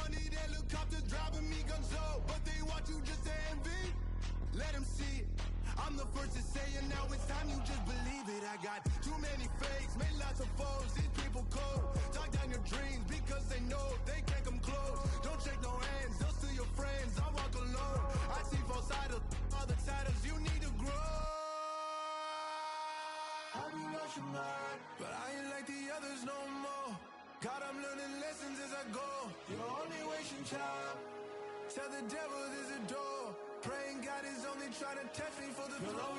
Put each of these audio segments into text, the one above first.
money, that helicopter driving me gonzo, but they want you just to envy. Let them see it. I'm the first to say it, now it's time you just believe it. I got too many fakes, made lots of foes, these people cold. Talk down your dreams because they know they can't come close. Don't shake no hands, those to your friends, I walk alone. I see false idols, all the titles, you need to grow. Have you lost your mind? But I ain't like the others no more. God, I'm learning lessons as I go. You're only wasting time. Tell the devil there's a door. Praying God is only trying to test me for the throne.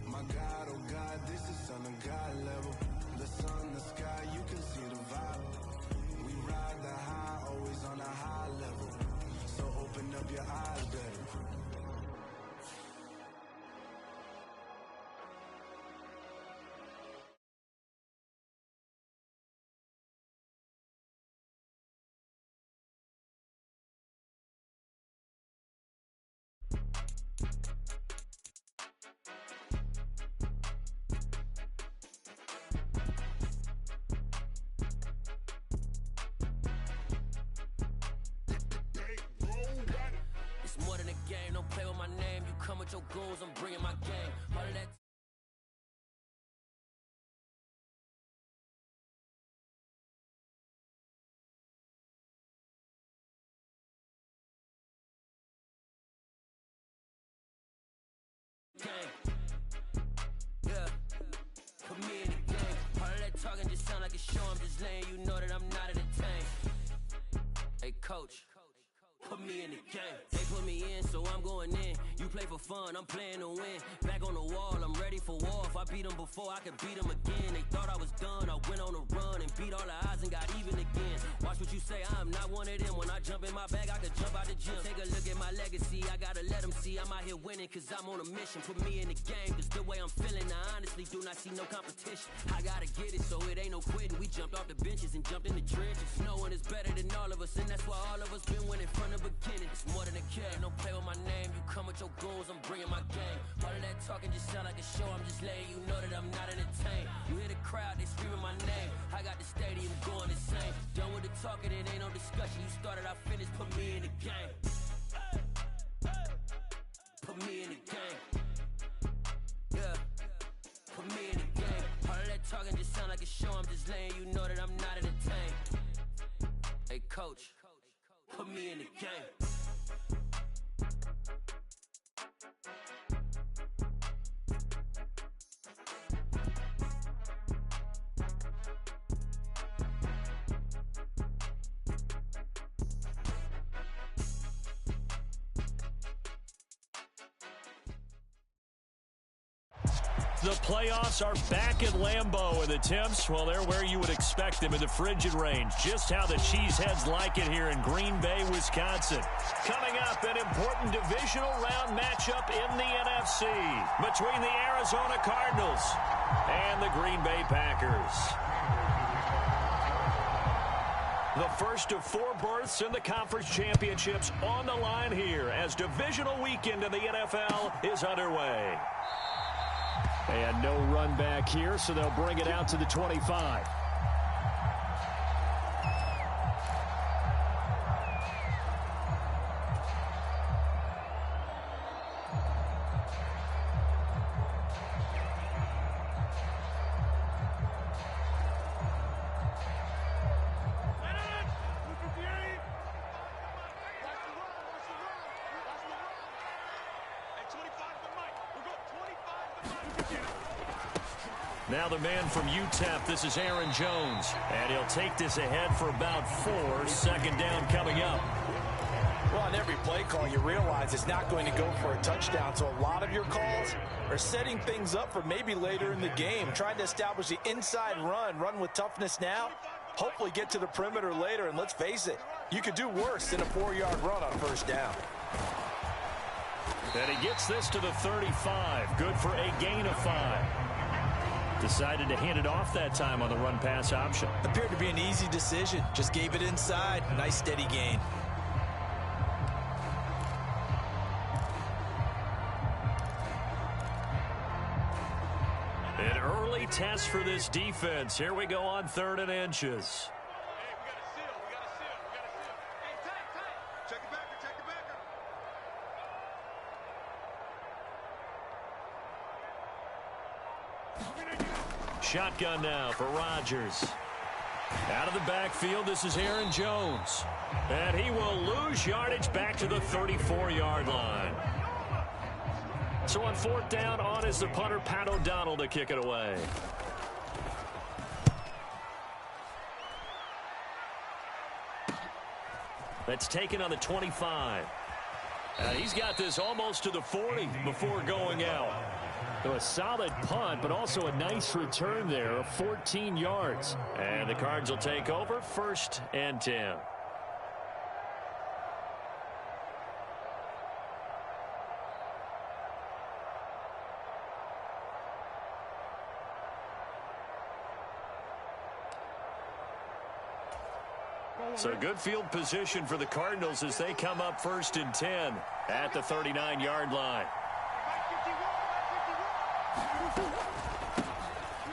My God, oh God, this is on a God level. The sun, the sky, you can see the vibe. We ride the high, always on a high level. So open up your eyes, better. It's more than a game, don't play with my name. You come with your goons, I'm bringing my game. All of that. Yeah, put me in the game. All of that talking just sound like a show. I'm just laying you know that I'm not entertained. Hey, coach, put me in the game. They put me in, so I'm going in. You play for fun, I'm playing to win. Back on the wall, I'm ready for war. If I beat them before, I could beat them again. They thought I was done, I went on a run and beat all the odds and got even again. Watch what you say, I'm not one of them. When I jump in my bag, I could jump out the gym. Take a look at my legacy, I gotta let them see I'm out here winning, cause I'm on a mission. Put me in the game, cause the way I'm feeling, I honestly do not see no competition. I gotta get it, so it ain't no quitting. We jumped off the benches and jumped in the trenches. No one is better than all of us, and that's why all of us been winning from the beginning. It's more than a game, don't play with my name. You come with your goons, I'm bringing my game. All of that talking just sound like a show. I'm just letting you know that I'm not entertained. You hear the crowd, they screaming my name. I got the stadium going insane. Done with the talking, it ain't no discussion. You started, I finished, put me in the game. Put me in the game. Yeah, put me in the game. All of that talking just sound like a show. I'm just letting you know that I'm not entertained. Hey, coach, put me in the game. The playoffs are back at Lambeau, and the temps, well, they're where you would expect them in the frigid range. Just how the Cheeseheads like it here in Green Bay, Wisconsin. Coming up, an important divisional round matchup in the NFC between the Arizona Cardinals and the Green Bay Packers. The first of 4 berths in the conference championships on the line here as divisional weekend in the NFL is underway. And no run back here, so they'll bring it out to the 25. Now the man from UTEP, this is Aaron Jones. And he'll take this ahead for about 4. Second down coming up. Well, on every play call, you realize it's not going to go for a touchdown. So a lot of your calls are setting things up for maybe later in the game. Trying to establish the inside run with toughness now. Hopefully get to the perimeter later. And let's face it, you could do worse than a 4-yard run on first down. And he gets this to the 35. Good for a gain of 5. Decided to hand it off that time on the run-pass option. Appeared to be an easy decision. Just gave it inside. Nice steady gain. early test for this defense. Here we go on 3rd and inches. Shotgun now for Rodgers. Out of the backfield, this is Aaron Jones. And he will lose yardage back to the 34-yard line. So on 4th down, on is the punter, Pat O'Donnell, to kick it away. That's taken on the 25. He's got this almost to the 40 before going out. So a solid punt, but also a nice return there of 14 yards. And the Cards will take over 1st and 10. So good field position for the Cardinals as they come up 1st and 10 at the 39-yard line.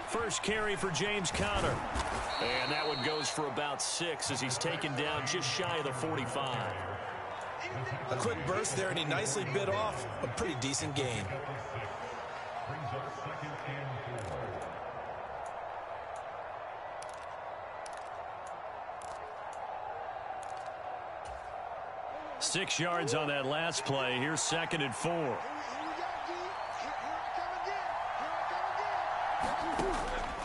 First carry for James Conner. And that one goes for about 6 as he's taken down just shy of the 45. A quick burst there, and he nicely bit off a pretty decent gain. Six yards on that last play. Here's 2nd and 4.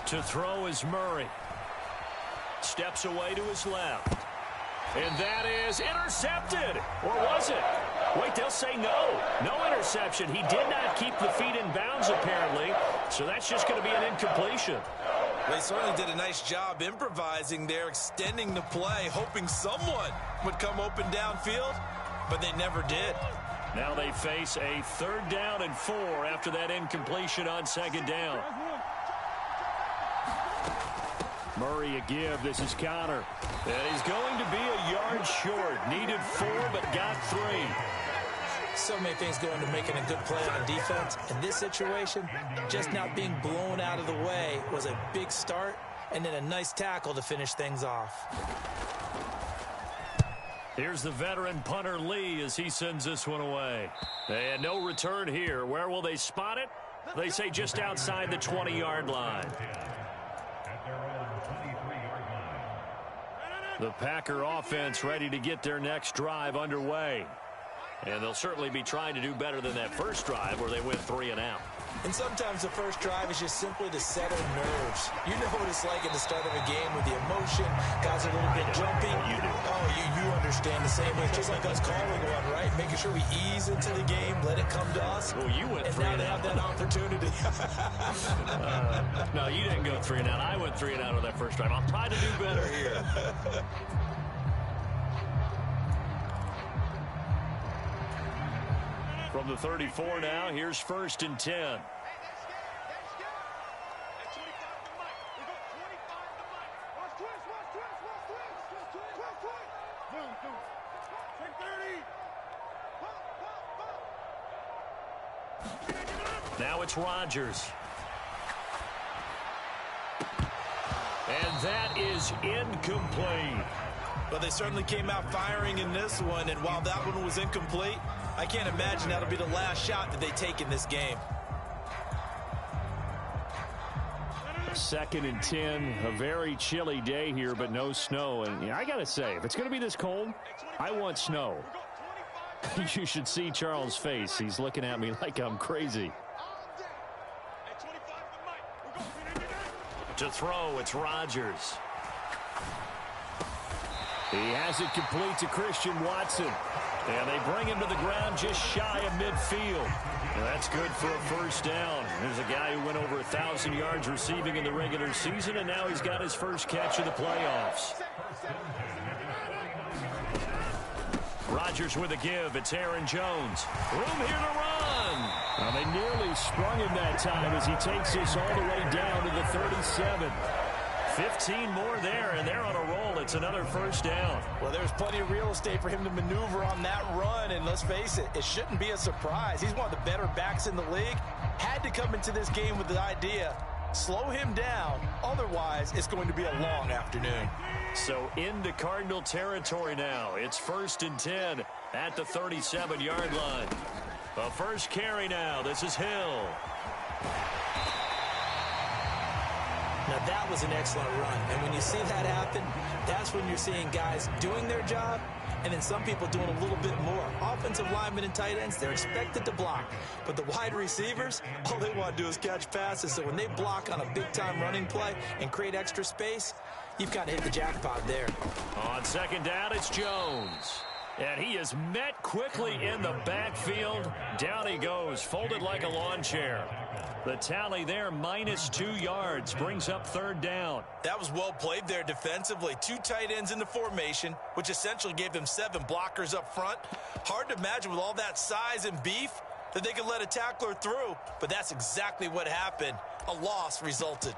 To throw is Murray. Steps away to his left. And that is intercepted. Or was it? Wait, they'll say no. No interception. He did not keep the feet in bounds, apparently. So that's just going to be an incompletion. They certainly did a nice job improvising there, extending the play, hoping someone would come open downfield, but they never did. Now they face a 3rd down and 4 after that incompletion on 2nd down. Murray a give. This is Conner. And he's going to be a yard short. Needed 4, but got 3. So many things go into making a good play on defense. In this situation, just not being blown out of the way was a big start, and then a nice tackle to finish things off. Here's the veteran punter Lee as he sends this one away. And no return here. Where will they spot it? They say just outside the 20-yard line. The Packer offense ready to get their next drive underway. And they'll certainly be trying to do better than that first drive where they went 3 and out. And sometimes the first drive is just simply to settle nerves. You know what it's like at the start of a game with the emotion. Guys are a little bit jumpy. You do. Oh, you understand the same way. It's just like us calling one, right? Making sure we ease into the game, let it come to us. Well, you went 3 and and now out. they have that opportunity. No, you didn't go 3 and out. I went 3 and out on that first drive. I'll try to do better here. From the 34 now, here's 1st and 10. Now it's Rodgers. And that is incomplete. But they certainly came out firing in this one, and while that one was incomplete, I can't imagine that'll be the last shot that they take in this game. 2nd and 10, a very chilly day here, but no snow. And I got to say, if it's going to be this cold, I want snow. You should see Charles' face. He's looking at me like I'm crazy. To throw, it's Rodgers. He has it complete to Christian Watson. And they bring him to the ground just shy of midfield. And that's good for a first down. There's a guy who went over 1,000 yards receiving in the regular season, and now he's got his first catch of the playoffs. Rodgers with a give. It's Aaron Jones. Room here to run. Well, they nearly sprung him that time as he takes this all the way down to the 37. 15 more there, and they're on a roll. It's another first down. Well, there's plenty of real estate for him to maneuver on that run, and let's face it, it shouldn't be a surprise. He's one of the better backs in the league. Had to come into this game with the idea Slow him down. Otherwise, it's going to be a long afternoon. So into Cardinal territory now. It's 1st and 10 at the 37-yard line. The first carry now. This is Hill. Now, that was an excellent run. And when you see that happen, that's when you're seeing guys doing their job and then some people doing a little bit more. Offensive linemen and tight ends, they're expected to block. But the wide receivers, all they want to do is catch passes. So when they block on a big-time running play and create extra space, you've got to hit the jackpot there. On 2nd down, it's Jones. And he is met quickly in the backfield. Down he goes, folded like a lawn chair. The tally there, -2 yards, brings up 3rd down. That was well played there defensively. 2 tight ends in the formation, which essentially gave them 7 blockers up front. Hard to imagine with all that size and beef that they could let a tackler through, but that's exactly what happened. A loss resulted.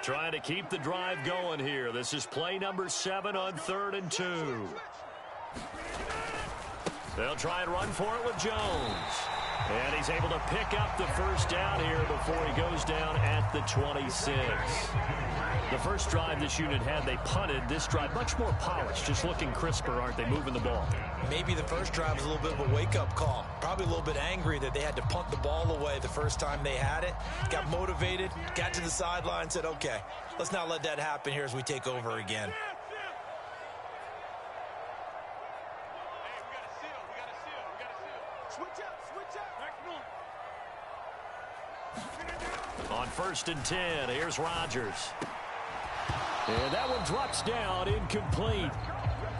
Trying to keep the drive going here. This is play number 7 on 3rd and 2. They'll try and run for it with Jones. And he's able to pick up the first down here before he goes down at the 26. The first drive this unit had, they punted. This drive, much more polished, just looking crisper, aren't they, moving the ball? Maybe the first drive was a little bit of a wake-up call. Probably a little bit angry that they had to punt the ball away the first time they had it. Got motivated, got to the sideline, said, okay, let's not let that happen here as we take over again. On 1st and 10, here's Rodgers. And that one drops down, incomplete.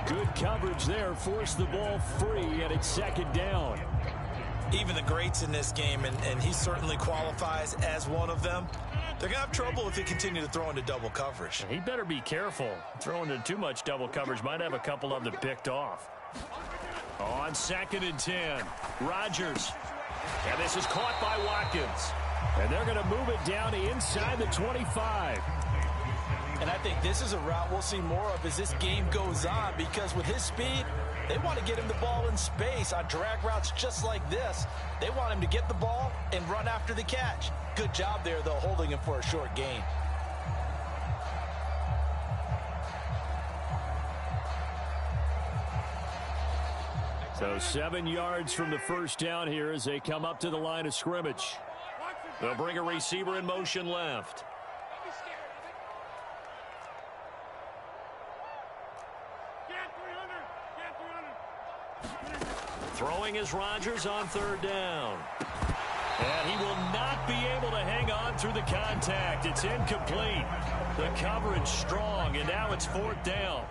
Good coverage there, forced the ball free, and it's 2nd down. Even the greats in this game, and he certainly qualifies as one of them, they're going to have trouble if they continue to throw into double coverage. He better be careful. Throwing into too much double coverage might have a couple of them picked off. On 2nd and 10, Rodgers. And this is caught by Watkins. And they're going to move it down to inside the 25. And I think this is a route we'll see more of as this game goes on, because with his speed, they want to get him the ball in space on drag routes just like this. They want him to get the ball and run after the catch. Good job there, though, holding him for a short gain. So 7 yards from the first down here as they come up to the line of scrimmage. They'll bring a receiver in motion left. Throwing is Rodgers on 3rd down. And he will not be able to hang on through the contact. It's incomplete. The coverage strong, and now it's 4th down.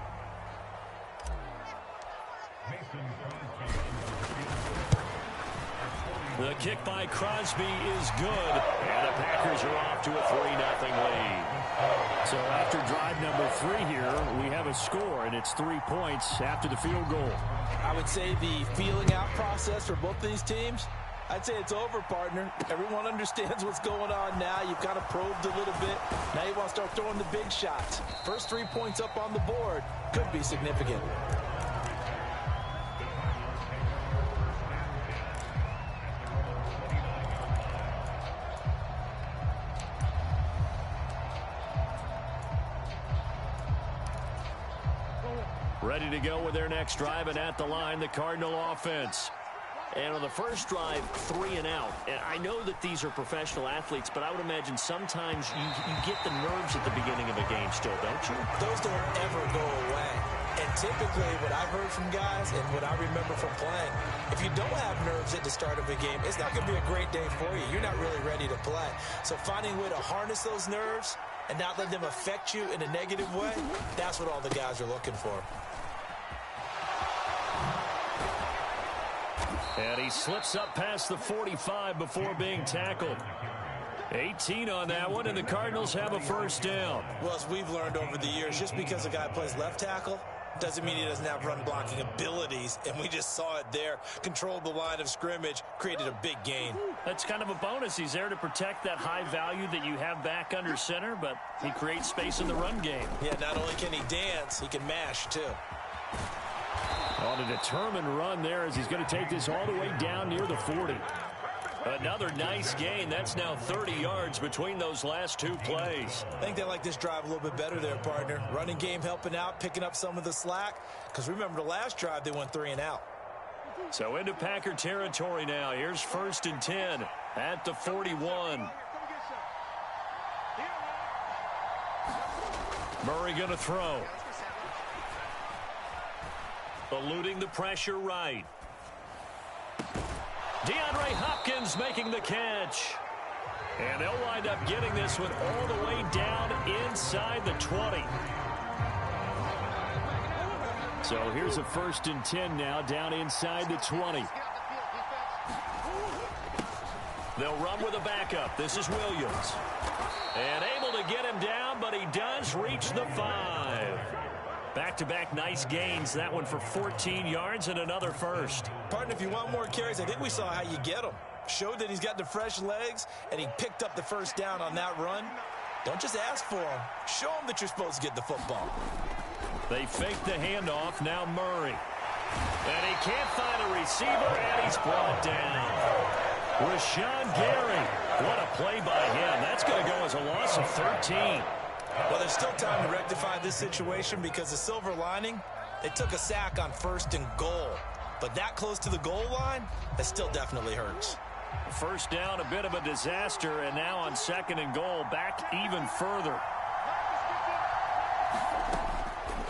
The kick by Crosby is good, and the Packers are off to a 3-0 lead. So after drive number 3 here, we have a score, and it's 3 points after the field goal. I would say the feeling out process for both these teams, I'd say it's over, partner. Everyone understands what's going on now. You've kind of probed a little bit. Now you want to start throwing the big shots. First 3 points up on the board could be significant. Ready to go with their next drive, and at the line, the Cardinal offense. And on the first drive, 3 and out. And I know that these are professional athletes, but I would imagine sometimes you get the nerves at the beginning of a game still, don't you? Those don't ever go away. And typically what I've heard from guys and what I remember from playing, if you don't have nerves at the start of a game, it's not going to be a great day for you. You're not really ready to play. So finding a way to harness those nerves and not let them affect you in a negative way, that's what all the guys are looking for. And he slips up past the 45 before being tackled. 18 on that one, and the Cardinals have a first down. Well, as we've learned over the years, just because a guy plays left tackle doesn't mean he doesn't have run blocking abilities, and we just saw it there. Controlled the line of scrimmage, created a big gain. That's kind of a bonus. He's there to protect that high value that you have back under center, but he creates space in the run game. Yeah, not only can he dance, he can mash, too. On a determined run there as he's going to take this all the way down near the 40. Another nice gain. That's now 30 yards between those last two plays. I think they like this drive a little bit better there, partner. Running game helping out, picking up some of the slack. Because remember the last drive, they went 3 and out. So into Packer territory now. Here's 1st and 10 at the 41. Murray going to throw. Eluding the pressure right. DeAndre Hopkins making the catch. And they'll wind up getting this one all the way down inside the 20. So here's a 1st and 10 now down inside the 20. They'll run with a backup. This is Williams. And able to get him down, but he does reach the 5. Back-to-back nice gains. That one for 14 yards and another first. Partner, if you want more carries, I think we saw how you get them. Showed that he's got the fresh legs, and he picked up the first down on that run. Don't just ask for him. Show him that you're supposed to get the football. They fake the handoff. Now Murray. And he can't find a receiver, and he's brought down. Rashawn Gary. What a play by him. That's going to go as a loss of 13. Well, there's still time to rectify this situation because the silver lining, they took a sack on 1st and goal. But that close to the goal line, that still definitely hurts. First down, a bit of a disaster, and now on 2nd and goal, back even further.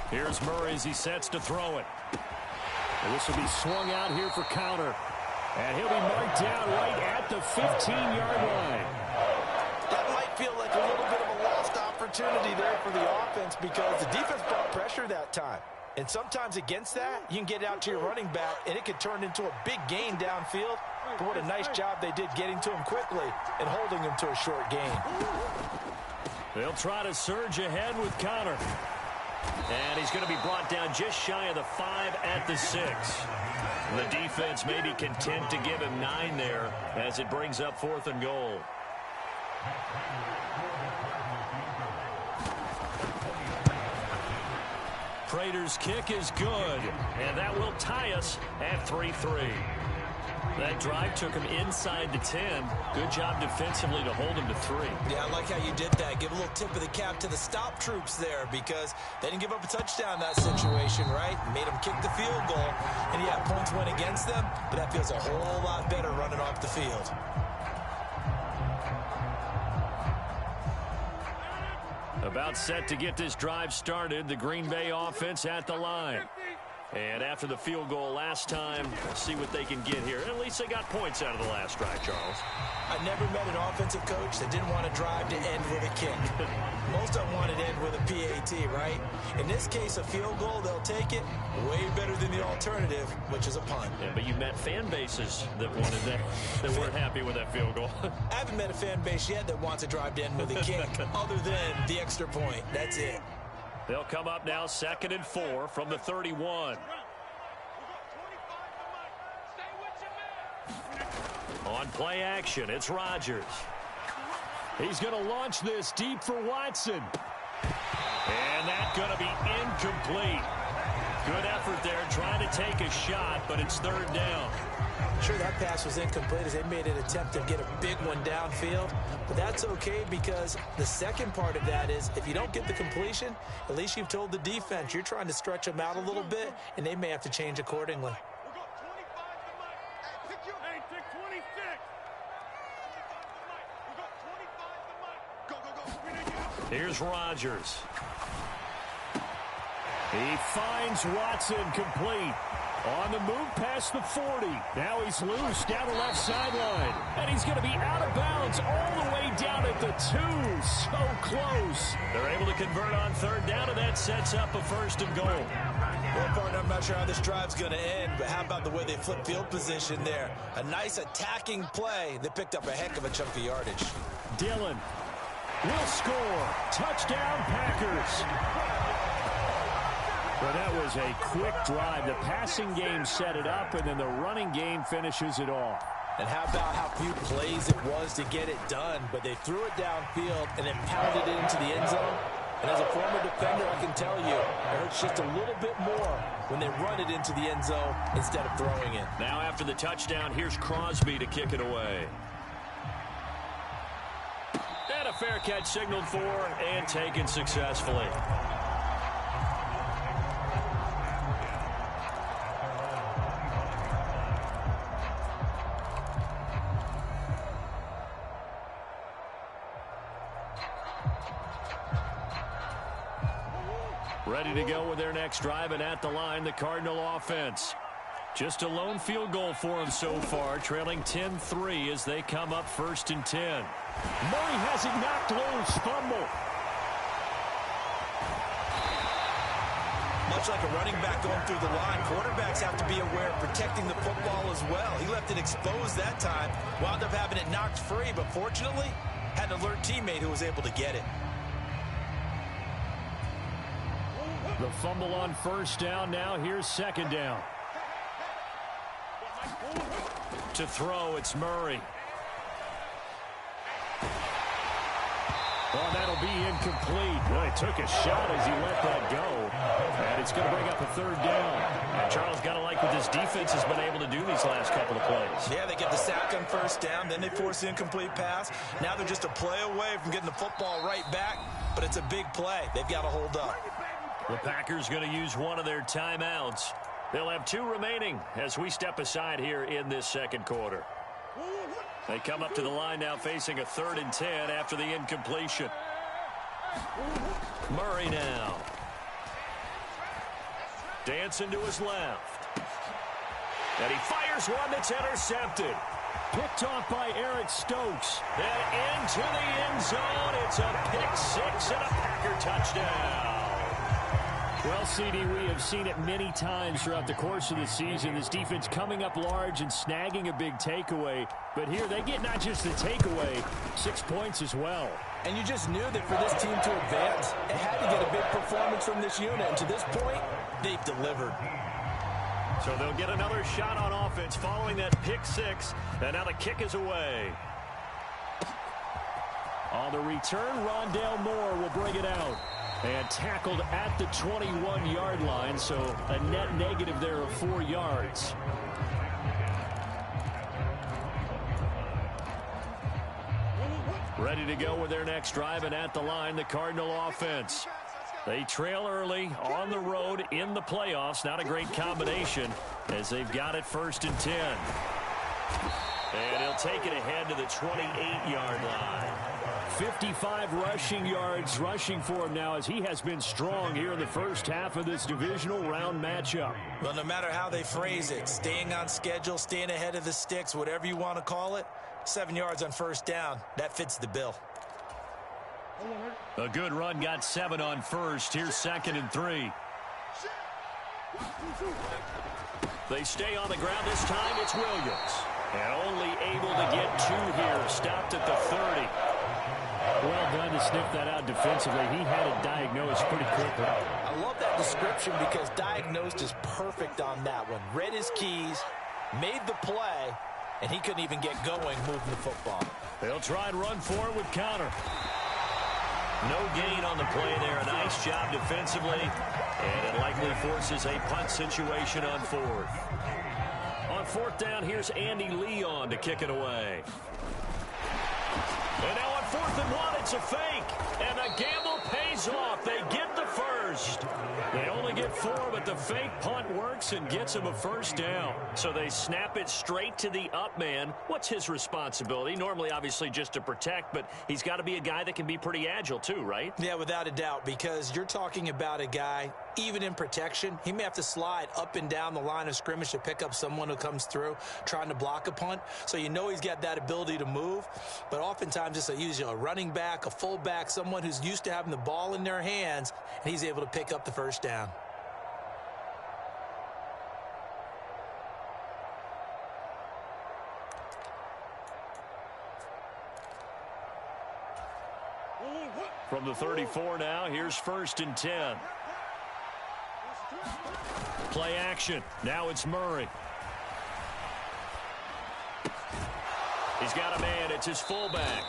Here's Murray as he sets to throw it. And this will be swung out here for counter. And he'll be marked down right at the 15-yard line. That might feel like a little bit of a lost opportunity there for the offense because the defense brought pressure that time. And sometimes against that, you can get out to your running back, and it could turn into a big gain downfield. But what a nice job they did getting to him quickly and holding him to a short gain. They'll try to surge ahead with Connor. And he's going to be brought down just shy of the 5 at the 6. The defense may be content to give him 9 there as it brings up 4th and goal. Prater's kick is good, and that will tie us at 3-3. That drive took him inside the 10. Good job defensively to hold him to 3. Yeah, I like how you did that. Give a little tip of the cap to the stop troops there because they didn't give up a touchdown in that situation, right? Made them kick the field goal. And yeah, points went against them, but that feels a whole lot better running off the field. About set to get this drive started. The Green Bay offense at the line. And after the field goal last time, we'll see what they can get here. At least they got points out of the last drive, Charles. I never met an offensive coach that didn't want to drive to end with a kick. Most of them wanted to end with a PAT, right? In this case, a field goal, they'll take it. Way better than the alternative, which is a punt. Yeah, but you met fan bases that wanted that, that weren't happy with that field goal. I haven't met a fan base yet that wants to drive to end with a kick, other than the extra point. That's it. They'll come up now 2nd and 4 from the 31. On play action, it's Rodgers. He's going to launch this deep for Watson. And that's going to be incomplete. Good effort there trying to take a shot, but it's 3rd down. Sure, that pass was incomplete as they made an attempt to get a big one downfield. But that's okay because the second part of that is if you don't get the completion, at least you've told the defense you're trying to stretch them out a little bit, and they may have to change accordingly. Here's Rodgers. He finds Watson complete. On the move past the 40. Now he's loose down the left sideline. And he's going to be out of bounds all the way down at the 2. So close. They're able to convert on 3rd down, and that sets up a 1st and goal. Well, partner, I'm not sure how this drive's going to end, but how about the way they flip field position there? A nice attacking play. They picked up a heck of a chunk of yardage. Dillon will score. Touchdown, Packers. Well, that was a quick drive. The passing game set it up, and then the running game finishes it off. And how about how few plays it was to get it done, but they threw it downfield and then pounded it into the end zone. And as a former defender, I can tell you, it hurts just a little bit more when they run it into the end zone instead of throwing it. Now after the touchdown, here's Crosby to kick it away. And a fair catch signaled for and taken successfully. Ready to go with their next drive, and at the line, the Cardinal offense. Just a lone field goal for them so far, trailing 10-3 as they come up 1st and 10. Murray has it knocked loose, fumble. Much like a running back going through the line, quarterbacks have to be aware of protecting the football as well. He left it exposed that time, wound up having it knocked free, but fortunately, had an alert teammate who was able to get it. The fumble on 1st down. Now here's 2nd down. To throw, it's Murray. Oh, that'll be incomplete. Well, he took a shot as he let that go. And it's going to bring up a 3rd down. And Charles, got to like what this defense has been able to do these last couple of plays. Yeah, they get the sack on 1st down, then they force the incomplete pass. Now they're just a play away from getting the football right back, but it's a big play. They've got to hold up. The Packers going to use one of their timeouts. They'll have 2 remaining as we step aside here in this 2nd quarter. They come up to the line now facing a 3rd and 10 after the incompletion. Murray now. Dancing to his left. And he fires one that's intercepted. Picked off by Eric Stokes. And into the end zone. It's a pick-6 and a Packer touchdown. Well, CD, we have seen it many times throughout the course of the season. This defense coming up large and snagging a big takeaway. But here they get not just the takeaway, 6 points as well. And you just knew that for this team to advance, it had to get a big performance from this unit. And to this point, they've delivered. So they'll get another shot on offense following that pick-6. And now the kick is away. On the return, Rondale Moore will bring it out. And tackled at the 21-yard line, so a net negative there of 4 yards. Ready to go with their next drive, and at the line, the Cardinal offense. They trail early on the road in the playoffs. Not a great combination as they've got it 1st and 10. And he'll take it ahead to the 28-yard line. 55 rushing yards rushing for him now as he has been strong here in the first half of this divisional round matchup. Well, no matter how they phrase it, staying on schedule, staying ahead of the sticks, whatever you want to call it, 7 yards on 1st down, that fits the bill. A good run, got 7 on 1st. Here's 2nd and 3. They stay on the ground this time. It's Williams. And only able to get 2 here. Stopped at the 30. Well done to sniff that out defensively. He had it diagnosed pretty quickly. I love that description because diagnosed is perfect on that one. Read his keys, made the play, and he couldn't even get going moving the football. They'll try and run for it with Connor. No gain on the play there. A nice job defensively. And it likely forces a punt situation on 4th. On 4th down, here's Andy Leon to kick it away. And now on 4th and 1, it's a fake. And the gamble pays off. They get the first. They only get 4, but the fake punt works and gets them a 1st down. So they snap it straight to the up man. What's his responsibility? Normally, obviously, just to protect, but he's got to be a guy that can be pretty agile too, right? Yeah, without a doubt, because you're talking about a guy, even in protection, he may have to slide up and down the line of scrimmage to pick up someone who comes through trying to block a punt. So you know he's got that ability to move, but oftentimes it's usually a running back, a fullback, someone who's used to having the ball in their hands, and he's able to pick up the 1st down. From the 34 now, here's 1st and 10. Play action. Now it's Murray. He's got a man. It's his fullback.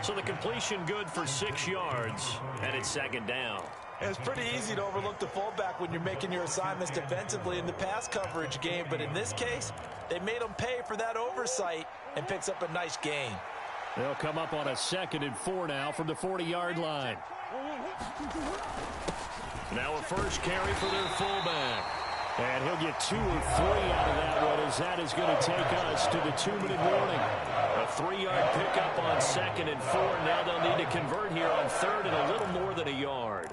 So the completion good for 6 yards, and it's second down. And it's pretty easy to overlook the fullback when you're making your assignments defensively in the pass coverage game. But in this case, they made him pay for that oversight and picks up a nice gain. They'll come up on a 2nd and 4 now from the 40-yard line. Now a first carry for their fullback. And he'll get 2 or 3 out of that one, as that is going to take us to the 2-minute warning. A 3-yard pickup on 2nd and 4. Now they'll need to convert here on 3rd and a little more than a yard.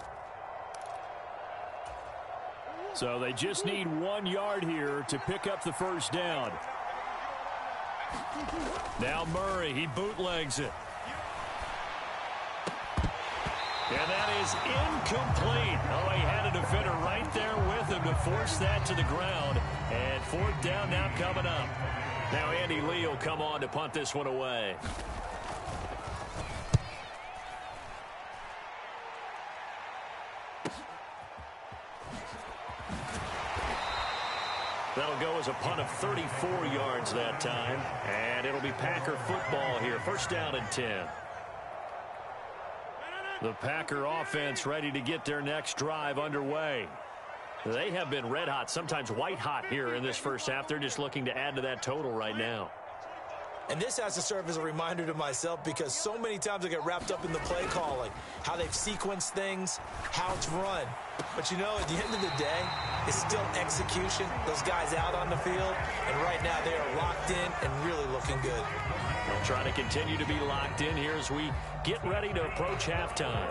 So they just need 1 yard here to pick up the first down. Now Murray, he bootlegs it. And that is incomplete. Oh, he had a defender right there with him to force that to the ground. And 4th down now coming up. Now Andy Lee will come on to punt this one away. That'll go as a punt of 34 yards that time. And it'll be Packer football here. First down and 10. The Packer offense ready to get their next drive underway. They have been red hot, sometimes white hot here in this first half. They're just looking to add to that total right now. And this has to serve as a reminder to myself, because so many times I get wrapped up in the play calling, how they've sequenced things, how it's run. But, you know, at the end of the day, it's still execution. Those guys out on the field, and right now they are locked in and really looking good. They'll try to continue to be locked in here as we get ready to approach halftime.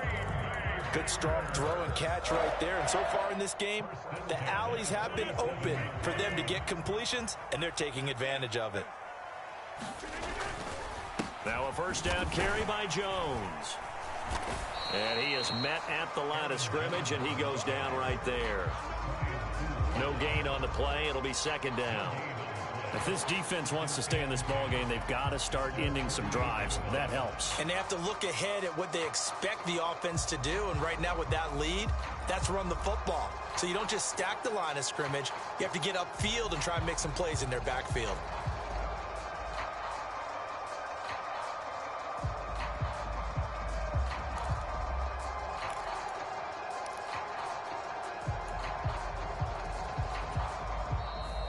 Good strong throw and catch right there. And so far in this game, the alleys have been open for them to get completions, and they're taking advantage of it. Now a first down carry by Jones. And he is met at the line of scrimmage, and he goes down right there. No gain on the play. It'll be second down. If this defense wants to stay in this ballgame, they've got to start ending some drives. That helps. And they have to look ahead at what they expect the offense to do. And right now with that lead, that's run the football. So you don't just stack the line of scrimmage. You have to get upfield and try and make some plays in their backfield.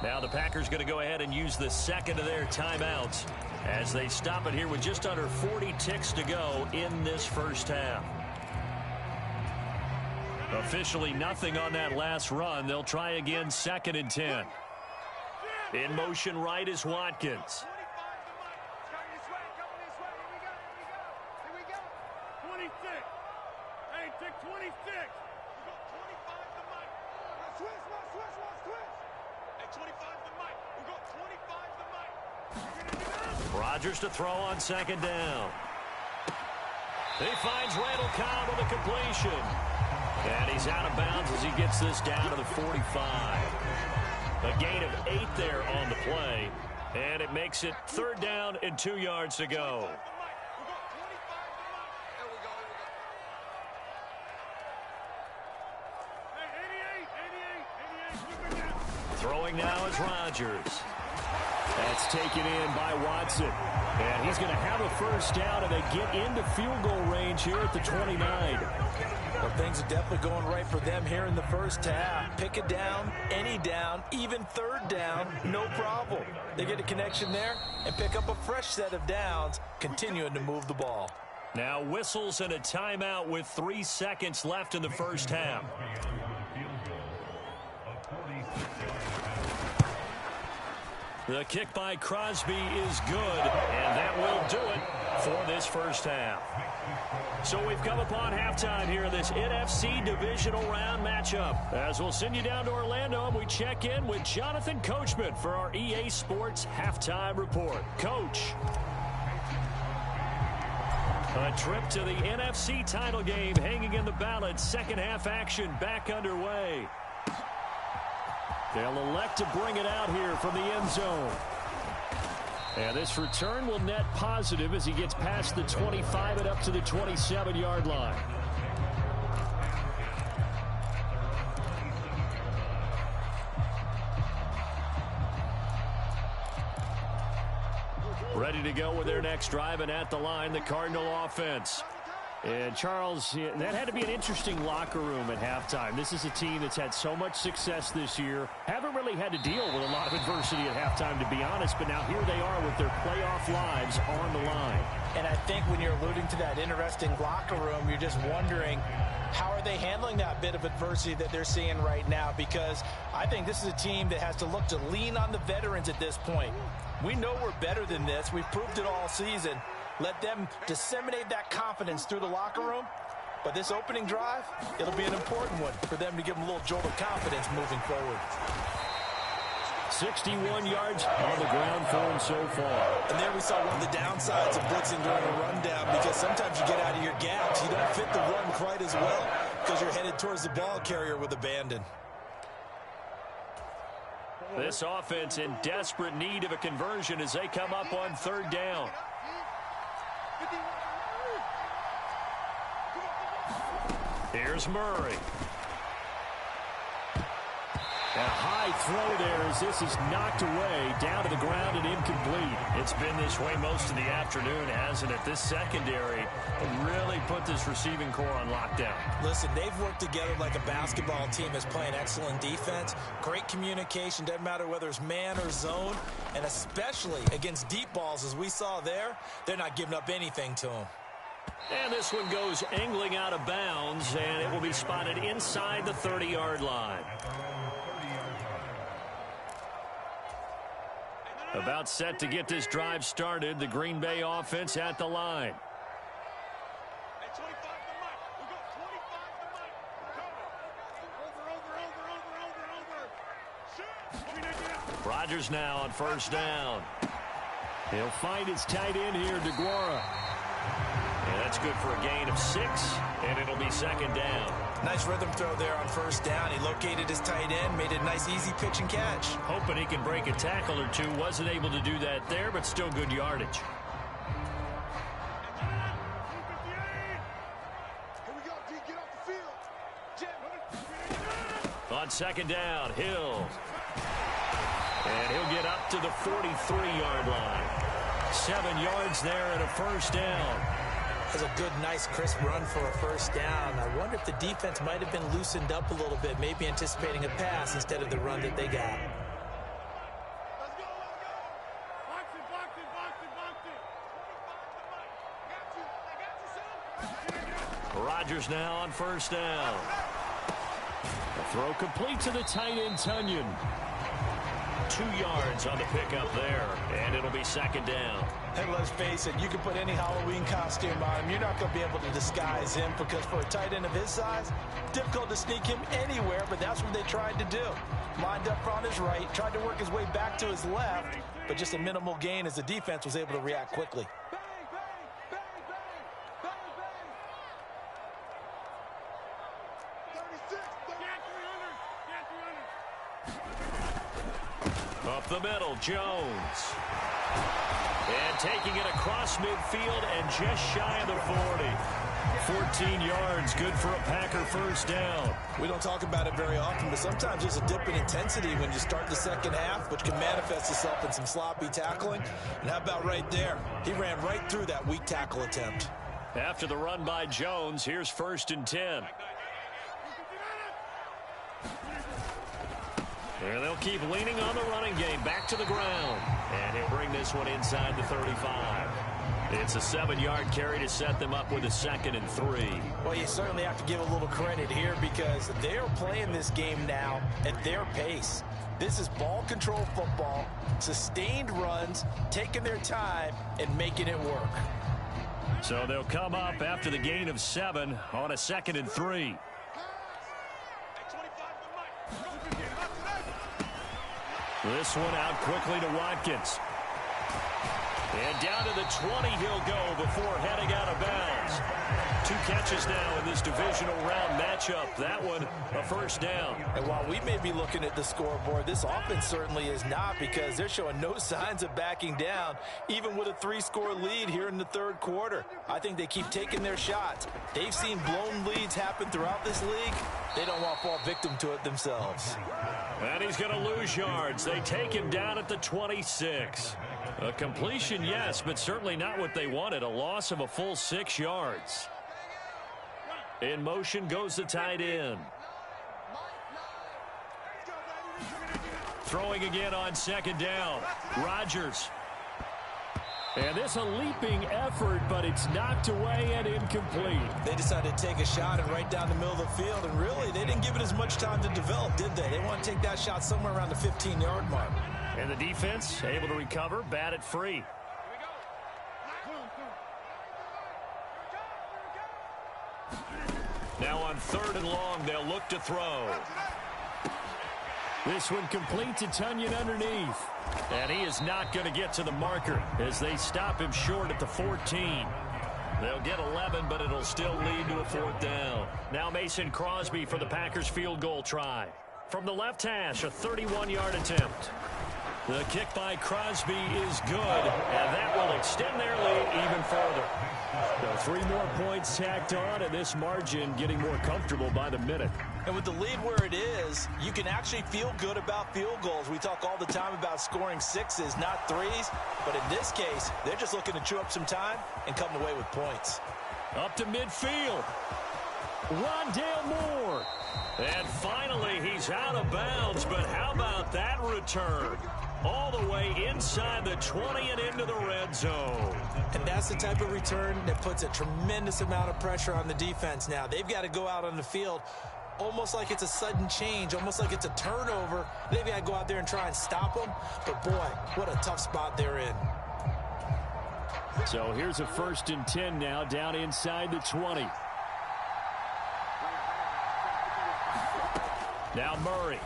Now the Packers going to go ahead and use the second of their timeouts as they stop it here with just under 40 ticks to go in this first half. Officially nothing on that last run. They'll try again, 2nd and 10. In motion right is Watkins. Rodgers to throw on second down. He finds Randall Cobb with a completion. And he's out of bounds as he gets this down to the 45. A gain of 8 there on the play. And it makes it 3rd down and 2 yards to go. Throwing now is Rodgers. That's taken in by Watson. And he's going to have a first down, and they get into field goal range here at the 29. Well, things are definitely going right for them here in the first half. Pick it down, any down, even 3rd down, no problem. They get a connection there and pick up a fresh set of downs, continuing to move the ball. Now whistles and a timeout with 3 seconds left in the first half. The kick by Crosby is good, and that will do it for this first half. So we've come upon halftime here in this NFC Divisional Round matchup. As we'll send you down to Orlando, and we check in with Jonathan Coachman for our EA Sports Halftime Report. Coach. A trip to the NFC title game hanging in the balance. Second half action back underway. They'll elect to bring it out here from the end zone. And this return will net positive as he gets past the 25 and up to the 27-yard line. Ready to go with their next drive, and at the line, the Cardinal offense. And, Charles, that had to be an interesting locker room at halftime. This is a team that's had so much success this year. Haven't really had to deal with a lot of adversity at halftime, to be honest. But now here they are with their playoff lives on the line. And I think when you're alluding to that interesting locker room, you're just wondering, how are they handling that bit of adversity that they're seeing right now? Because I think this is a team that has to look to lean on the veterans at this point. We know we're better than this. We've proved it all season. Let them disseminate that confidence through the locker room. But this opening drive, it'll be an important one for them to give them a little jolt of confidence moving forward. 61 yards on the ground for him so far. And there we saw one of the downsides of blitzing during a rundown, because sometimes you get out of your gaps. You don't fit the run quite as well because you're headed towards the ball carrier with abandon. This offense in desperate need of a conversion as they come up on third down. Here's Murray. A high throw there as this is knocked away, down to the ground and incomplete. It's been this way most of the afternoon, hasn't it? This secondary really put this receiving core on lockdown. Listen, they've worked together like a basketball team that's playing excellent defense. Great communication, doesn't matter whether it's man or zone, and especially against deep balls as we saw there, they're not giving up anything to them. And this one goes angling out of bounds, and it will be spotted inside the 30-yard line. About set to get this drive started, the Green Bay offense at the line. Rodgers now on first down. He'll find his tight end here, DeGuara. And that's good for a gain of 6, and it'll be second down. Nice rhythm throw there on first down. He located his tight end, made it a nice easy pitch and catch. Hoping he can break a tackle or two. Wasn't able to do that there, but still good yardage. On second down, Hill. And he'll get up to the 43-yard line. 7 yards there and a first down. That's a good, nice, crisp run for a first down. I wonder if the defense might have been loosened up a little bit, maybe anticipating a pass instead of the run that they got. Rodgers now on first down. A throw complete to the tight end, Tunyon. 2 yards on the pickup there, and it'll be second down. And let's face it, you can put any Halloween costume on him. You're not going to be able to disguise him, because for a tight end of his size, difficult to sneak him anywhere, but that's what they tried to do. Lined up on his right, tried to work his way back to his left, but just a minimal gain as the defense was able to react quickly. Up the middle, Jones. And taking it across midfield and just shy of the 40. 14 yards, good for a Packer first down. We don't talk about it very often, but sometimes there's a dip in intensity when you start the second half, which can manifest itself in some sloppy tackling. And how about right there? He ran right through that weak tackle attempt. After the run by Jones, here's 1st and 10. And they'll keep leaning on the running game, back to the ground. And he'll bring this one inside the 35. It's a 7-yard carry to set them up with a 2nd and 3. Well, you certainly have to give a little credit here, because they're playing this game now at their pace. This is ball control football, sustained runs, taking their time and making it work. So they'll come up after the gain of 7 on a 2nd and 3. This one out quickly to Watkins. And down to the 20 he'll go before heading out of bounds. 2 catches now in this divisional round matchup. That one, a first down. And while we may be looking at the scoreboard, this offense certainly is not, because they're showing no signs of backing down, even with a 3-score lead here in the third quarter. I think they keep taking their shots. They've seen blown leads happen throughout this league. They don't want to fall victim to it themselves. And he's going to lose yards. They take him down at the 26. A completion, yes, but certainly not what they wanted. A loss of a full 6 yards. In motion goes the tight end. Throwing again on second down. Rodgers. And this a leaping effort, but it's knocked away and incomplete. They decided to take a shot and right down the middle of the field, and really, they didn't give it as much time to develop, did they? They want to take that shot somewhere around the 15-yard mark. And the defense able to recover, bat it free. Now on 3rd and long, they'll look to throw. This one complete to Tunyon underneath. And he is not going to get to the marker as they stop him short at the 14. They'll get 11, but it'll still lead to a 4th down. Now Mason Crosby for the Packers field goal try. From the left hash, a 31-yard attempt. The kick by Crosby is good, and that will extend their lead even further. So 3 more points tacked on, and this margin getting more comfortable by the minute. And with the lead where it is, you can actually feel good about field goals. We talk all the time about scoring 6s, not 3s. But in this case, they're just looking to chew up some time and come away with points. Up to midfield. Rondale Moore. And finally, he's out of bounds. But how about that return? All the way inside the 20 and into the red zone. And that's the type of return that puts a tremendous amount of pressure on the defense now. They've got to go out on the field almost like it's a sudden change, almost like it's a turnover. They've got to go out there and try and stop them. But, boy, what a tough spot they're in. So here's a 1st and 10 now, down inside the 20. Now Murray.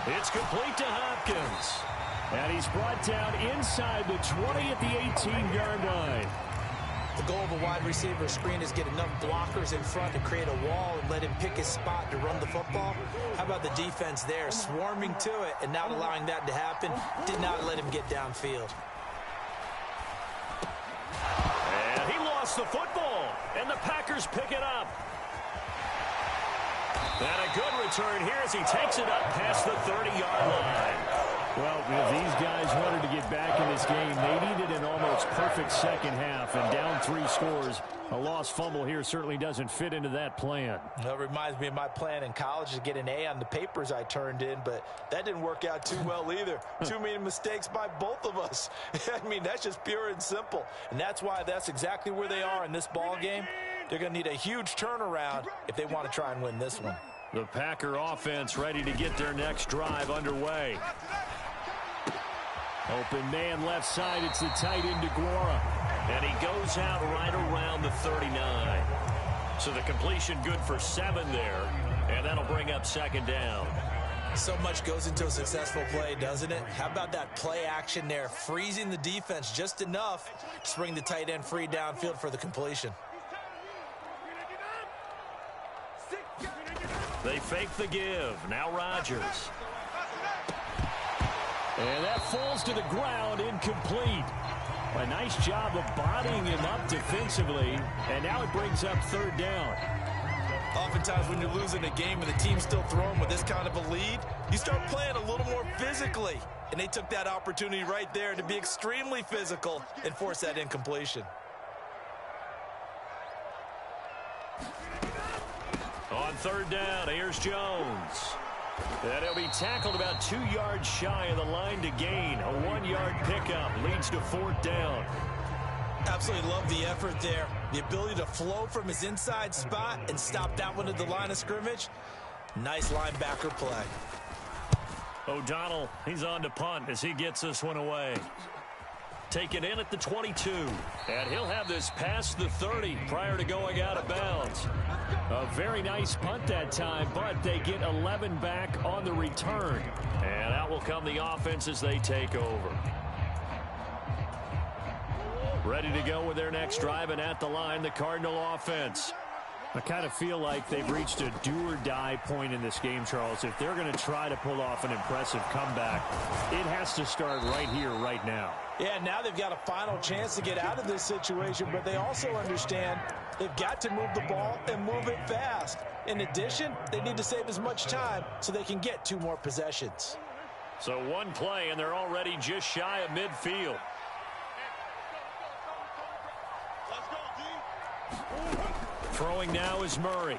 It's complete to Hopkins. And he's brought down inside the 20 at the 18-yard line. The goal of a wide receiver screen is get enough blockers in front to create a wall and let him pick his spot to run the football. How about the defense there, swarming to it and not allowing that to happen? Did not let him get downfield. And he lost the football, and the Packers pick it up. And a good return here as he takes it up past the 30-yard line. Well, if these guys wanted to get back in this game, they needed an almost perfect second half, and down 3 scores. A lost fumble here certainly doesn't fit into that plan. Well, it reminds me of my plan in college to get an A on the papers I turned in, but that didn't work out too well either. Too many mistakes by both of us. I mean, that's just pure and simple. And that's why that's exactly where they are in this ball game. They're going to need a huge turnaround if they want to try and win this one. The Packer offense ready to get their next drive underway. Open man left side. It's the tight end DeGuara. And he goes out right around the 39. So the completion good for 7 there. And that'll bring up 2nd down. So much goes into a successful play, doesn't it? How about that play action there? Freezing the defense just enough to bring the tight end free downfield for the completion. They fake the give. Now Rodgers. And that falls to the ground, incomplete. A nice job of bodying him up defensively, and now it brings up 3rd down. Oftentimes when you're losing a game and the team's still throwing with this kind of a lead, you start playing a little more physically. And they took that opportunity right there to be extremely physical and force that incompletion. On 3rd down, here's Jones. And he'll be tackled about 2 yards shy of the line to gain. A 1-yard pickup leads to 4th down. Absolutely love the effort there. The ability to flow from his inside spot and stop that one at the line of scrimmage. Nice linebacker play. O'Donnell, he's on to punt as he gets this one away. Taken in at the 22. And he'll have this past the 30 prior to going out of bounds. A very nice punt that time, but they get 11 back on the return. And out will come the offense as they take over. Ready to go with their next drive, and at the line, the Cardinal offense. I kind of feel like they've reached a do-or-die point in this game, Charles. If they're going to try to pull off an impressive comeback, it has to start right here, right now. Yeah, now they've got a final chance to get out of this situation, but they also understand they've got to move the ball and move it fast. In addition, they need to save as much time so they can get 2 more possessions. So one play, and they're already just shy of midfield. Throwing now is Murray.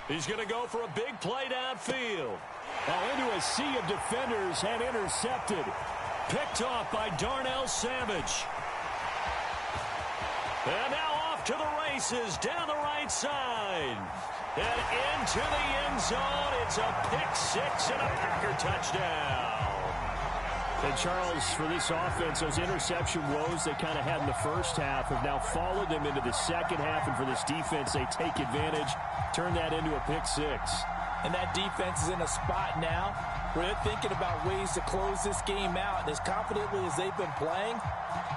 He's going to go for a big play downfield. Oh, into a sea of defenders and intercepted. Picked off by Darnell Savage. And now off to the races down the right side. And into the end zone. It's a pick 6 and a Packer touchdown. And Charles, for this offense, those interception woes they kind of had in the first half have now followed them into the second half. And for this defense, they take advantage, turn that into a pick 6. And that defense is in a spot now where they're thinking about ways to close this game out. And as confidently as they've been playing,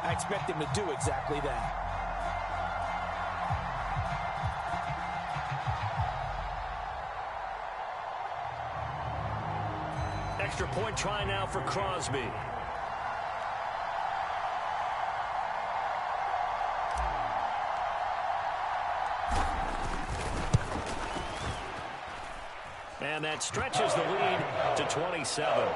I expect them to do exactly that. Extra point try now for Crosby. And that stretches the lead to 27.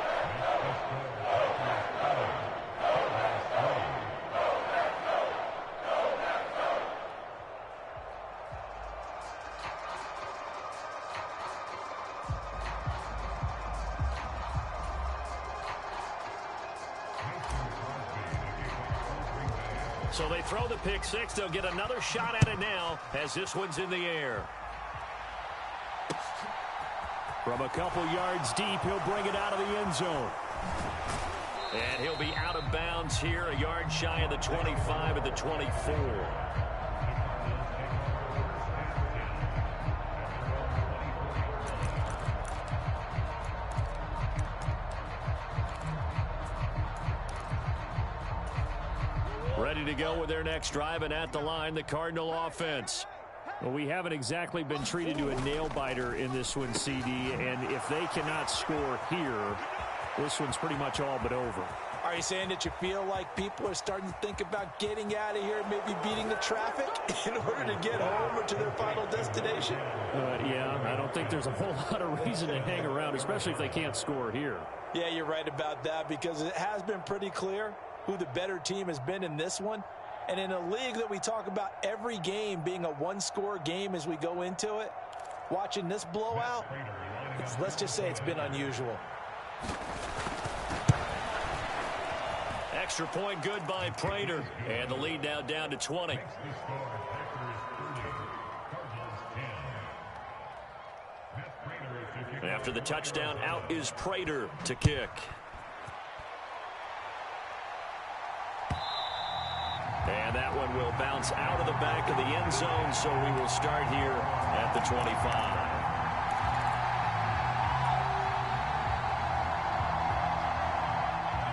So they throw the pick 6. They'll get another shot at it now as this one's in the air. From a couple yards deep, he'll bring it out of the end zone. And he'll be out of bounds here, a yard shy of the 25 at the 24. Ready to go with their next drive, and at the line, the Cardinal offense. Well, we haven't exactly been treated to a nail-biter in this one, CD, and if they cannot score here, this one's pretty much all but over. Are you saying that you feel like people are starting to think about getting out of here, maybe beating the traffic in order to get home or to their final destination? Yeah, I don't think there's a whole lot of reason to hang around, especially if they can't score here. Yeah, you're right about that, because it has been pretty clear who the better team has been in this one. And in a league that we talk about every game being a one-score game as we go into it, watching this blowout, let's just say it's been unusual. Extra point good by Prater. And the lead now down to 20. After the touchdown, out is Prater to kick. And that one will bounce out of the back of the end zone, so we will start here at the 25.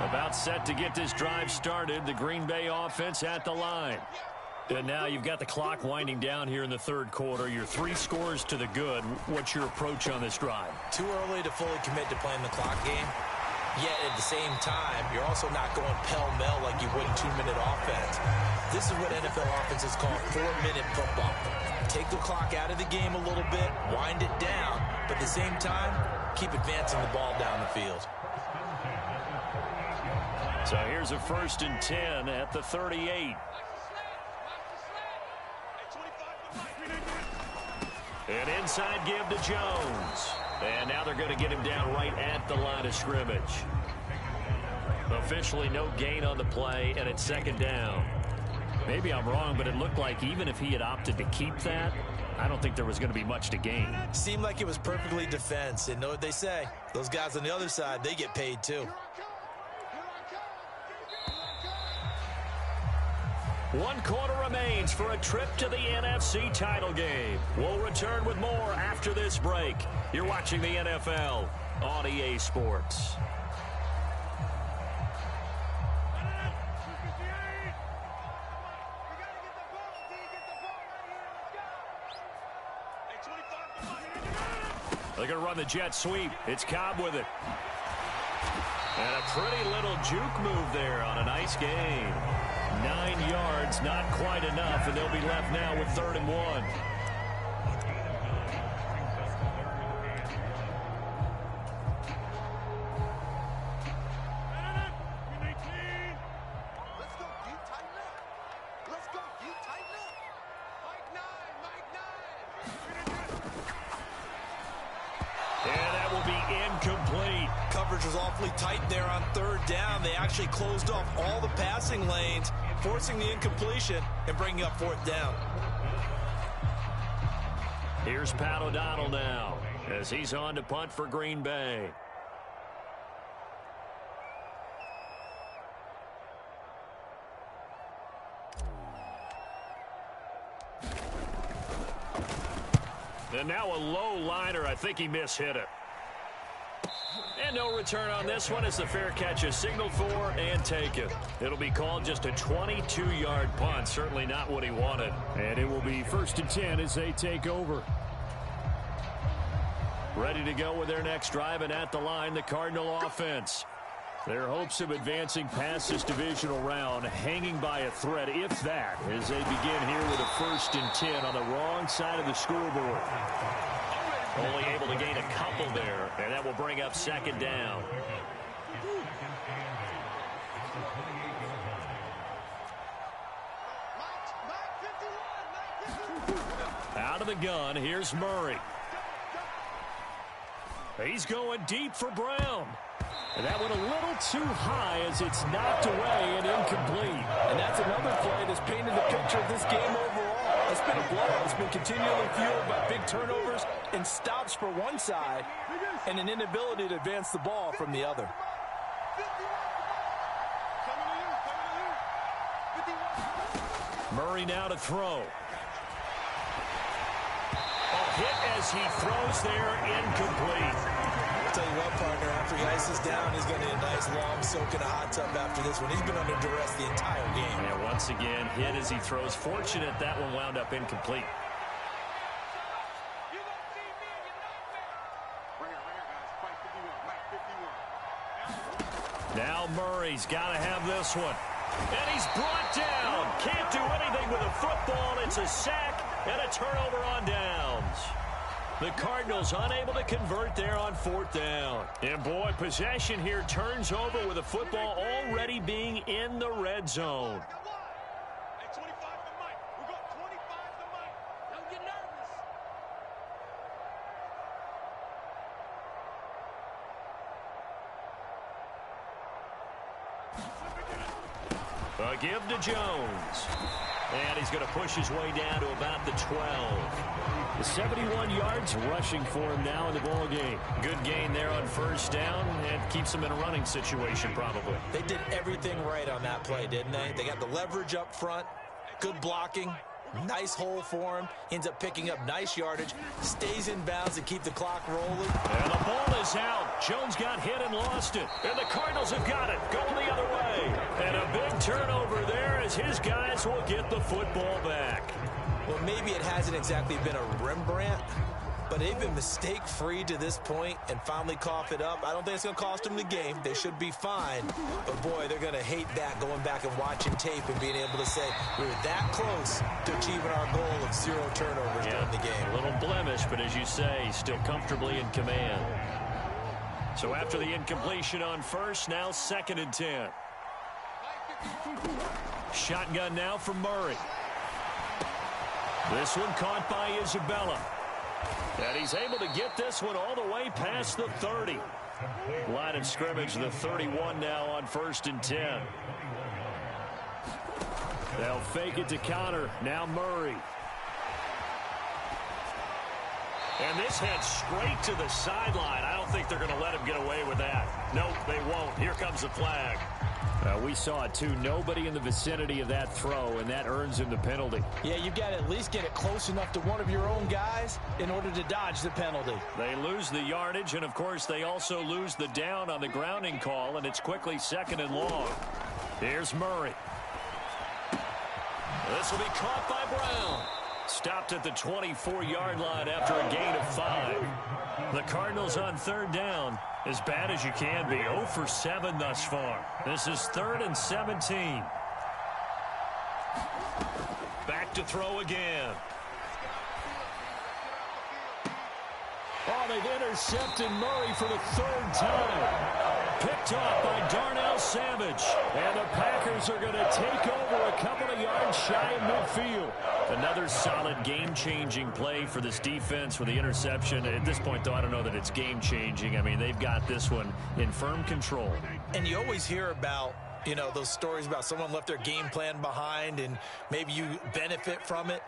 About set to get this drive started, the Green Bay offense at the line. And now you've got the clock winding down here in the third quarter. You're 3 scores to the good. What's your approach on this drive? Too early to fully commit to playing the clock game. Yet at the same time, you're also not going pell-mell like you would in 2-minute offense. This is what NFL offenses call 4-minute football. Take the clock out of the game a little bit, wind it down, but at the same time, keep advancing the ball down the field. So here's a 1st and 10 at the 38. An inside give to Jones. And now they're going to get him down right at the line of scrimmage. Officially no gain on the play, and it's 2nd down. Maybe I'm wrong, but it looked like even if he had opted to keep that, I don't think there was going to be much to gain. Seemed like it was perfectly defense. And know what they say? Those guys on the other side, they get paid too. 1 quarter remains for a trip to the NFC title game. We'll return with more after this break. You're watching the NFL on EA Sports. They're going to run the jet sweep. It's Cobb with it. And a pretty little juke move there on a nice gain. 9 yards, not quite enough, and they'll be left now with 3rd and 1. Coverage was awfully tight there on 3rd down. They actually closed off all the passing lanes, forcing the incompletion and bringing up 4th down. Here's Pat O'Donnell now as he's on to punt for Green Bay. And now a low liner. I think he mishit it. And no return on this one as the fair catch is signaled for and taken. It'll be called just a 22-yard punt. Certainly not what he wanted. And it will be 1st and 10 as they take over. Ready to go with their next drive, and at the line, the Cardinal offense. Their hopes of advancing past this divisional round hanging by a thread, if that, as they begin here with a 1st and 10 on the wrong side of the scoreboard. Only able to gain a couple there, and that will bring up 2nd down. Out of the gun, here's Murray. He's going deep for Brown. And that went a little too high as it's knocked away and incomplete. And that's another play that's painted the picture of this game overall. It's been a blowout. It's been continually fueled by big turnovers and stops for one side and an inability to advance the ball from the other. Murray now to throw. A hit as he throws there, incomplete. I'll tell you what, partner, after he ices down, he's going to need a nice long soak in a hot tub after this one. He's been under duress the entire game. Yeah, once again, hit as he throws. Fortunate that one wound up incomplete. Now Murray's got to have this one. And he's brought down. Can't do anything with a football. It's a sack and a turnover on downs. The Cardinals unable to convert there on 4th down. And boy, possession here turns over with the football already being in the red zone. A give to Jones. And he's going to push his way down to about the 12. The 71 yards rushing for him now in the ball game. Good gain there on 1st down and keeps him in a running situation probably. They did everything right on that play, didn't they? They got the leverage up front, good blocking, nice hole for him, ends up picking up nice yardage, stays in bounds to keep the clock rolling. And the ball is out. Jones got hit and lost it. And the Cardinals have got it, going the other way. And a big turnover there as his guys will get the football back. Well, maybe it hasn't exactly been a Rembrandt, but they've been mistake-free to this point and finally cough it up. I don't think it's going to cost them the game. They should be fine. But, boy, they're going to hate that going back and watching tape and being able to say we were that close to achieving our goal of 0 turnovers during the game. A little blemish, but as you say, still comfortably in command. So after the incompletion on 1st, now 2nd and 10. Shotgun now from Murray. This one caught by Isabella. And he's able to get this one all the way past the 30. Line of scrimmage, the 31 now on 1st and 10. They'll fake it to Connor. Now Murray. And this heads straight to the sideline. I don't think they're going to let him get away with that. Nope, they won't. Here comes the flag. We saw it, too. Nobody in the vicinity of that throw, and that earns him the penalty. Yeah, you've got to at least get it close enough to one of your own guys in order to dodge the penalty. They lose the yardage, and, of course, they also lose the down on the grounding call, and it's quickly 2nd and long. Here's Murray. This will be caught by Brown. Stopped at the 24-yard line after a gain of 5. The Cardinals on third down, as bad as you can be. 0 for 7 thus far. This is 3rd and 17. Back to throw again. Oh, they've intercepted Murray for the 3rd time. Picked off by Darnell Savage. And the Packers are going to take over a couple of yards shy of midfield. Another solid game-changing play for this defense with the interception. At this point, though, I don't know that it's game-changing. I mean, they've got this one in firm control. And you always hear about, you know, those stories about someone left their game plan behind and maybe you benefit from it.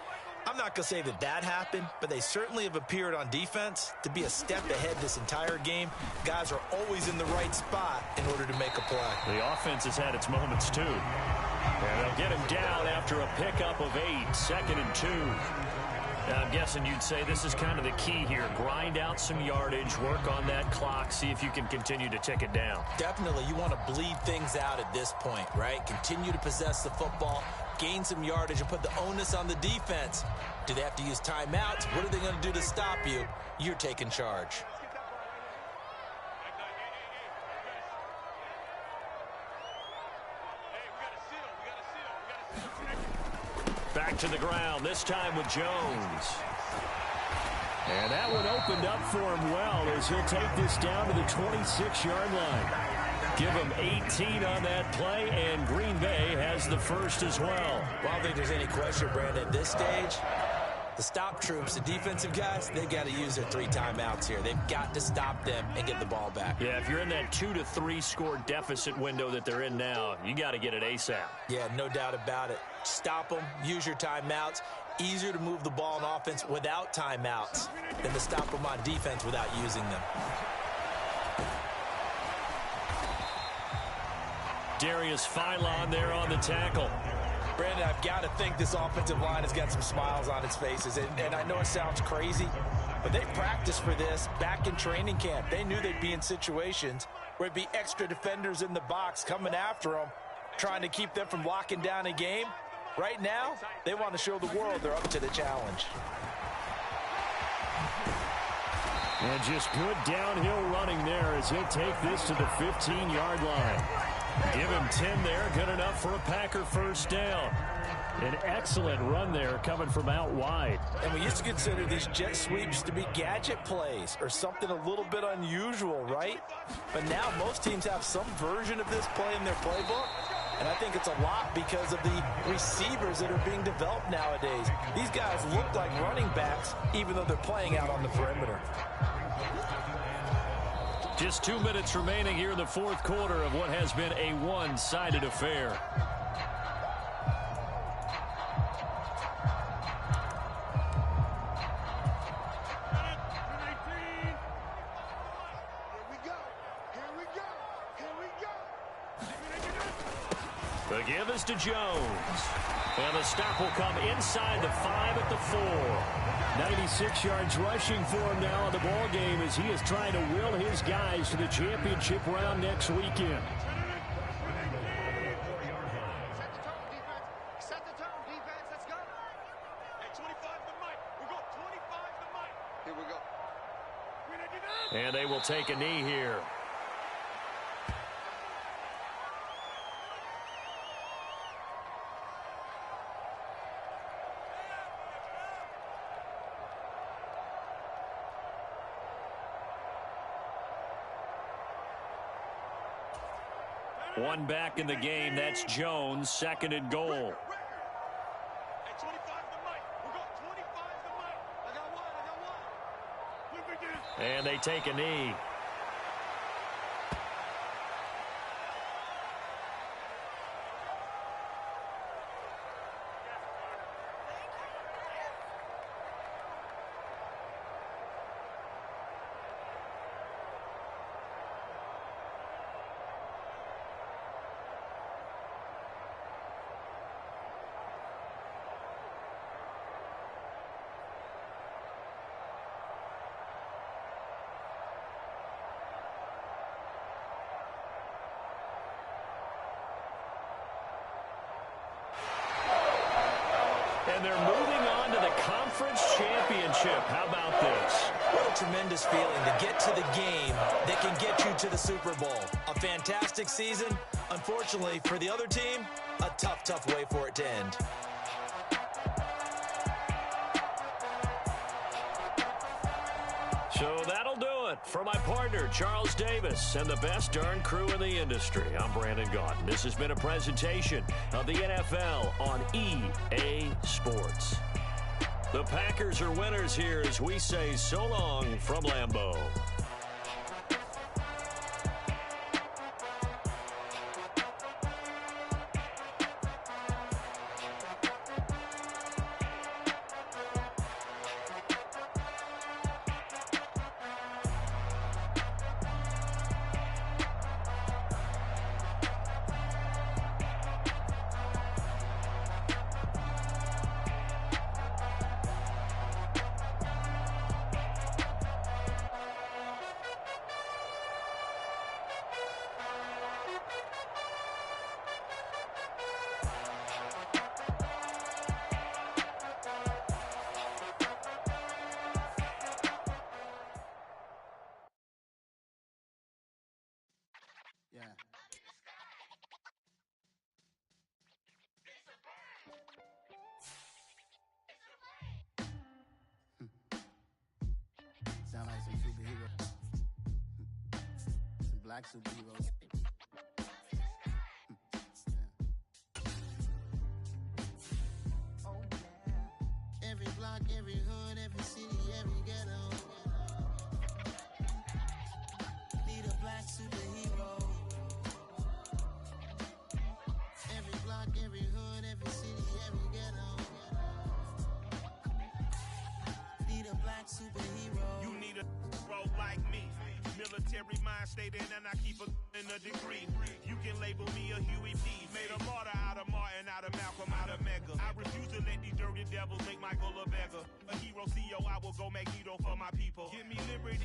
I'm not going to say that that happened, but they certainly have appeared on defense to be a step ahead this entire game. Guys are always in the right spot in order to make a play. The offense has had its moments, too. And they'll get him down after a pickup of 8, 2nd and 2. I'm guessing you'd say this is kind of the key here. Grind out some yardage, work on that clock, see if you can continue to tick it down. Definitely, you want to bleed things out at this point, right? Continue to possess the football, gain some yardage, and put the onus on the defense. Do they have to use timeouts? What are they going to do to stop you? You're taking charge. Back to the ground, this time with Jones. And that one opened up for him well as he'll take this down to the 26-yard line. Give him 18 on that play, and Green Bay has the first as well. Well, I don't think there's any question, Brandon, at this stage. The stop troops, the defensive guys, they got to use their 3 timeouts here. They've got to stop them and get the ball back. Yeah, if you're in that 2 to 3 score deficit window that they're in now, you got to get it ASAP. Yeah, no doubt about it. Stop them, use your timeouts. Easier to move the ball on offense without timeouts than to stop them on defense without using them. Darius Philon there on the tackle. Brandon, I've got to think this offensive line has got some smiles on its faces. And I know it sounds crazy, but they practiced for this back in training camp. They knew they'd be in situations where it'd be extra defenders in the box coming after them, trying to keep them from locking down a game. Right now, they want to show the world they're up to the challenge. And just good downhill running there as he'll take this to the 15-yard line. Give him 10 there, good enough for a Packer first down. An excellent run there coming from out wide. And we used to consider these jet sweeps to be gadget plays or something a little bit unusual, right? But now most teams have some version of this play in their playbook. And I think it's a lot because of the receivers that are being developed nowadays. These guys look like running backs even though they're playing out on the perimeter. Just 2 minutes remaining here in the fourth quarter of what has been a one-sided affair. The give is to Jones. And the stop will come inside the 5 at the 4. 96 yards rushing for him now in the ball game as he is trying to will his guys to the championship round next weekend. Set the tone, defense. Let's go. Hey, 25 the mic. We go 25 the mic. Here we go. And they will take a knee here. One back in the game. That's Jones. 2nd and goal. Hey, 25 the mic. We go 25 the mic. I got one. We begin. And they take a knee. And they're moving on to the conference championship. How about this? What a tremendous feeling to get to the game that can get you to the Super Bowl. A fantastic season. Unfortunately, for the other team, a tough way for it to end. So that'll do it for my partner, Charles Davis, and the best darn crew in the industry. I'm Brandon Gaudin. This has been a presentation of the NFL on EA Sports. The Packers are winners here as we say so long from Lambeau. Yeah. Sound like some superheroes. Some black superheroes. Oh, yeah. Every block, every hood, every city, every ghetto. Need a black superhero. Every block, every hood, every city, every ghetto. Need a black superhero. You need a bro like me. Military mind stated, and I keep in a degree. You can label me a Huey P. Made a martyr out of Martin, out of Malcolm, out of Mega. I refuse to let these dirty devils make Michael a beggar. A hero CEO, I will go Magneto for my people. Give me liberty.